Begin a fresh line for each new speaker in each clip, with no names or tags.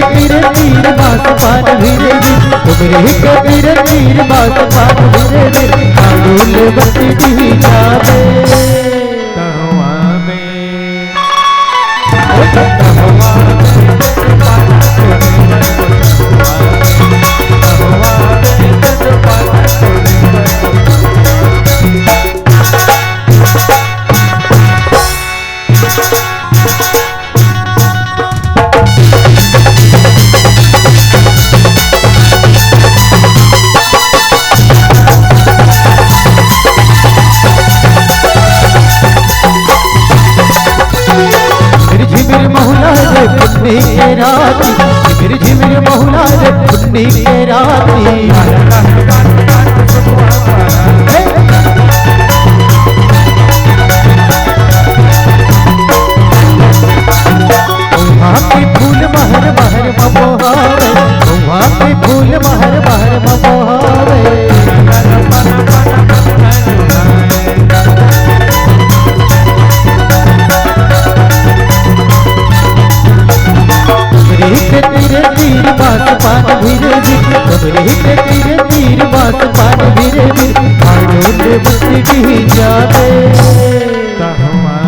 के तीर तीर बास पान धीरे धीरे तुमरे के तीर तीर बास पान धीरे धीरे आडूल बत्ती दी जावे
कहवा में
पुन्नी के राती झिमिर झिमिर महुला रे पुन्नी के राती वहाँ पे फूल महर महर ममोहावे वहाँ पे फूल महर महर ममोहावे तीर तीर बास पान धीरे धीरे तुमरे के तीर तीर बास पान धीरे धीरे आडूल बत्ती दी जावे
कहवा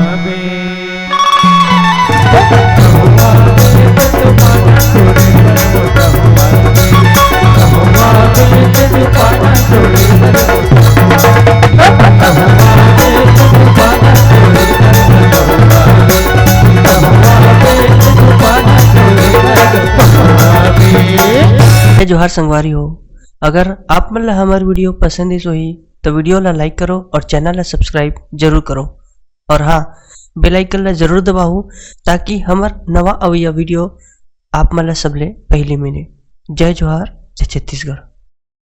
में
जोहार संगवारी हो। अगर आप मन ला हमार वीडियो पसंद ही तो वीडियो ला लाइक करो और चैनल ला सब्सक्राइब जरूर करो और हाँ बेल आइकन ला जरूर दबाओ ताकि हमार नवा अवैया वीडियो आप मन ला सबले पहले मिले। जय जोहार, जय छत्तीसगढ़।